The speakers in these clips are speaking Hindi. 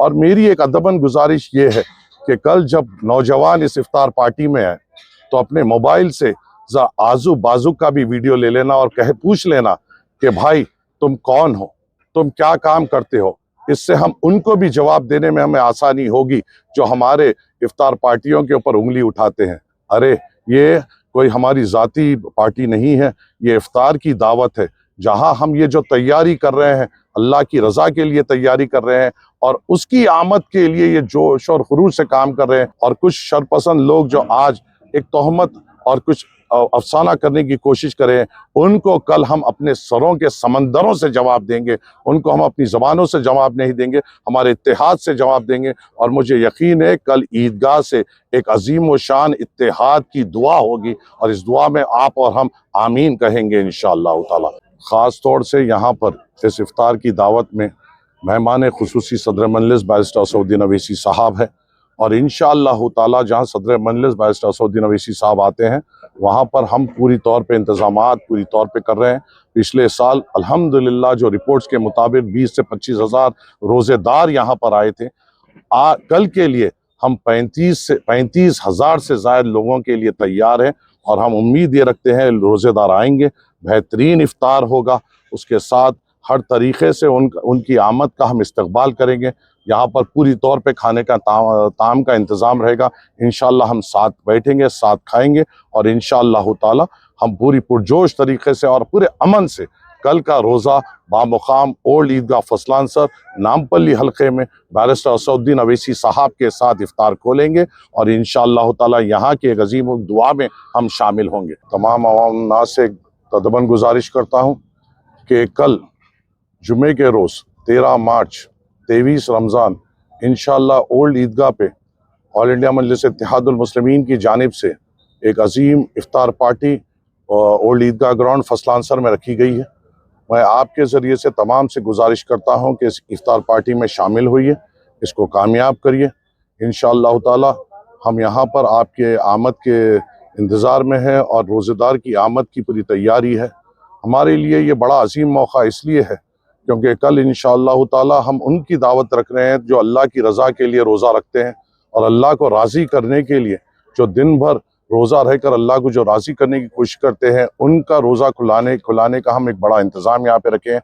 और मेरी एक अदबन गुजारिश ये है कि कल जब नौजवान इस इफ्तार पार्टी में आए तो अपने मोबाइल से आजू बाजू का भी वीडियो ले लेना और पूछ लेना कि भाई तुम कौन हो, तुम क्या काम करते हो। इससे हम उनको भी जवाब देने में हमें आसानी होगी जो हमारे इफ्तार पार्टियों के ऊपर उंगली उठाते हैं। अरे ये कोई हमारी जाती पार्टी नहीं है, ये इफ्तार की दावत है जहां हम ये जो तैयारी कर रहे हैं अल्लाह की रजा के लिए तैयारी कर रहे हैं और उसकी आमद के लिए ये जोश और खुरूज से काम कर रहे हैं। और कुछ शरपसंद लोग जो आज एक तोहमत और कुछ अफसाना करने की कोशिश करें, उनको कल हम अपने सरों के समंदरों से जवाब देंगे, उनको हम अपनी ज़बानों से जवाब नहीं देंगे, हमारे इत्तेहाद से जवाब देंगे। और मुझे यकीन है कल ईदगाह से एक अजीम व शान इत्तेहाद की दुआ होगी और इस दुआ में आप और हम आमीन कहेंगे इंशाअल्लाह ताला। ख़ास तौर से यहाँ पर इस इफ्तार की दावत में मेहमान खुसूसी सदर मजलिस बैरिस्टर असदुद्दीन अवैसी साहब है और इंशाअल्लाह ताला जहाँ सदर मजलिस बैरिस्टर असदुद्दीन अवैसी साहब आते हैं वहाँ पर हम पूरी तौर पे इंतज़ामात पूरी तौर पे कर रहे हैं। पिछले साल अल्हम्दुलिल्लाह जो रिपोर्ट्स के मुताबिक 20 से 25 हज़ार रोज़ेदार यहाँ पर आए थे। कल के लिए हम 35 हज़ार से ज़ायद लोगों के लिए तैयार हैं और हम उम्मीद ये रखते हैं रोज़ेदार आएंगे, बेहतरीन इफ्तार होगा, उसके साथ हर तरीक़े से उनकी आमद का हम इस्तकबाल करेंगे। यहाँ पर पूरी तौर पे खाने का ताम का इंतज़ाम रहेगा। इंशाअल्लाह हम साथ बैठेंगे, साथ खाएंगे और इंशाअल्लाह ताला हम पूरी पुरजोश तरीके से और पूरे अमन से कल का रोज़ा बामुकाम ओल्ड ईदगाह फसलांसर नामपल्ली हल्के में बैरिस्टर असदुद्दीन अवैसी साहब के साथ इफ्तार खोलेंगे और इंशाअल्लाह ताला यहाँ के एक अजीम दुआ में हम शामिल होंगे। तमाम अवाम नास से तदबन गुजारिश करता हूँ कि कल जुमे के रोज़ 13 मार्च 23 रमज़ान इंशाअल्लाह ओल्ड ईदगाह पे ऑल इंडिया मजलिस इत्तेहादुल मुस्लिमीन की जानिब से एक अजीम इफ्तार पार्टी ओल्ड ईदगाह ग्राउंड फसलांसर में रखी गई है। मैं आपके ज़रिए से तमाम से गुजारिश करता हूं कि इस इफ्तार पार्टी में शामिल होइए, इसको कामयाब करिए। इंशाअल्लाह ताला हम यहाँ पर आपके आमद के इंतज़ार में हैं और रोज़ेदार की आमद की पूरी तैयारी है। हमारे लिए ये बड़ा अजीम मौका इसलिए है क्योंकि कल इंशाअल्लाह ताला हम उनकी दावत रख रहे हैं जो अल्लाह की रज़ा के लिए रोज़ा रखते हैं और अल्लाह को राज़ी करने के लिए जो दिन भर रोज़ा रहकर अल्लाह को जो राज़ी करने की कोशिश करते हैं, उनका रोज़ा खुलाने का हम एक बड़ा इंतज़ाम यहाँ पे रखे हैं।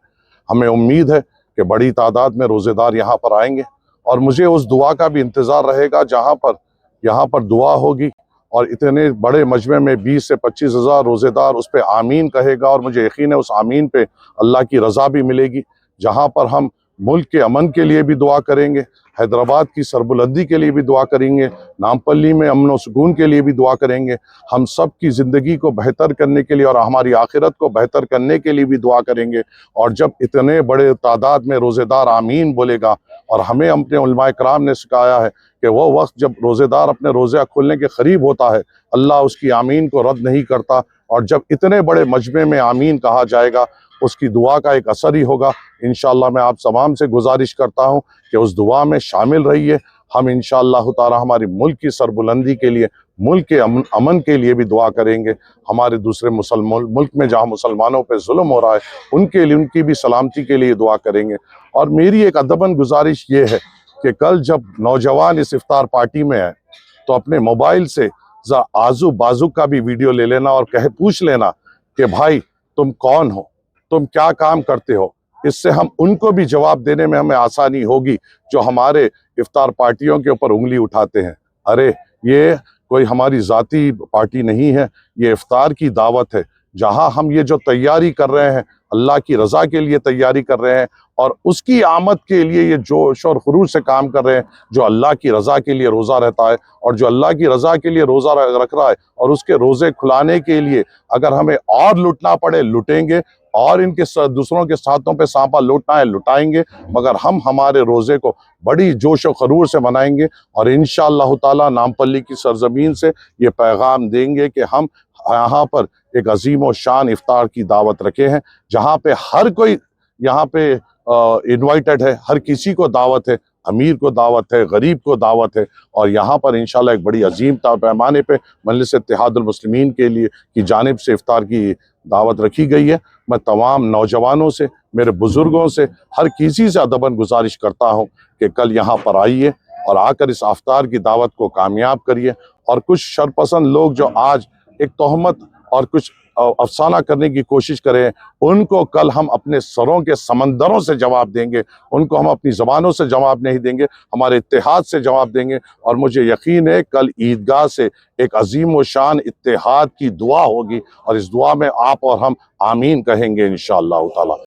हमें उम्मीद है कि बड़ी तादाद में रोज़ेदार यहाँ पर आएंगे और मुझे उस दुआ का भी इंतज़ार रहेगा जहाँ पर यहाँ पर दुआ होगी और इतने बड़े मजमे में 20 से 25 हज़ार रोज़ेदार उस पर आमीन कहेगा और मुझे यकीन है उस आमीन पे अल्लाह की रज़ा भी मिलेगी। जहाँ पर हम मुल्क के अमन के लिए भी दुआ करेंगे, हैदराबाद की सरबुलंदी के लिए भी दुआ करेंगे, नामपल्ली में अमन व सुकून के लिए भी दुआ करेंगे, हम सब की ज़िंदगी को बेहतर करने के लिए और हमारी आखिरत को बेहतर करने के लिए भी दुआ करेंगे। और जब इतने बड़े तादाद में रोज़ेदार आमीन बोलेगा और हमें अपने उलमाए कराम ने सिखाया है कि वो वक्त जब रोज़ेदार अपने रोज़ा खोलने के करीब होता है अल्लाह उसकी आमीन को रद्द नहीं करता और जब इतने बड़े मजमे में आमीन कहा जाएगा उसकी दुआ का एक असर ही होगा। इंशाअल्लाह मैं आप तमाम से गुजारिश करता हूँ कि उस दुआ में शामिल रहिए। हम इंशाअल्लाह ताला हमारी मुल्क की सरबुलंदी के लिए, मुल्क के अमन के लिए भी दुआ करेंगे। हमारे दूसरे मुल्क में जहाँ मुसलमानों पे जुल्म हो रहा है उनके लिए, उनकी भी सलामती के लिए दुआ करेंगे। और मेरी एक अदबन गुजारिश ये है कि कल जब नौजवान इस इफ्तार पार्टी में आए तो अपने मोबाइल से आजू बाजू का भी वीडियो ले लेना और पूछ लेना कि भाई तुम कौन हो, तुम क्या काम करते हो। इससे हम उनको भी जवाब देने में हमें आसानी होगी जो हमारे इफ्तार पार्टियों के ऊपर उंगली उठाते हैं। अरे ये कोई हमारी जाती पार्टी नहीं है, ये इफ्तार की दावत है जहां हम ये जो तैयारी कर रहे हैं अल्लाह की रज़ा के लिए तैयारी कर रहे हैं और उसकी आमद के लिए ये जोश और खुरूज से काम कर रहे हैं। जो अल्लाह की रज़ा के लिए रोज़ा रहता है और जो अल्लाह की रज़ा के लिए रोज़ा रख रहा है और उसके रोज़े खुलाने के लिए अगर हमें और लुटना पड़े लुटेंगे और इनके दूसरों के साथों पे सांपा लुटना है लुटाएंगे, मगर हम हमारे रोज़े को बड़ी जोश व खरूर से मनाएंगे और इंशाअल्लाह ताला नामपल्ली की सरजमीन से ये पैगाम देंगे कि हम यहाँ पर एक अजीम व शान इफ्तार की दावत रखे हैं जहाँ पे हर कोई यहाँ पे इनवाइटेड है, हर किसी को दावत है, अमीर को दावत है, गरीब को दावत है और यहाँ पर इंशाल्लाह एक बड़ी अजीम पैमाने पे मजलिस इत्तेहादुल मुस्लिमीन के लिए की जानिब से इफ्तार की दावत रखी गई है। मैं तमाम नौजवानों से, मेरे बुज़ुर्गों से, हर किसी से अदबन गुजारिश करता हूँ कि कल यहाँ पर आइए और आकर इस इफ्तार की दावत को कामयाब करिए। और कुछ शरपसंद लोग जो आज एक तोहमत और कुछ अफसाना करने की कोशिश करें, उनको कल हम अपने सरों के समंदरों से जवाब देंगे, उनको हम अपनी ज़बानों से जवाब नहीं देंगे, हमारे इत्तेहाद से जवाब देंगे। और मुझे यकीन है कल ईदगाह से एक अजीम व शान इत्तेहाद की दुआ होगी और इस दुआ में आप और हम आमीन कहेंगे इंशाअल्लाह ताला।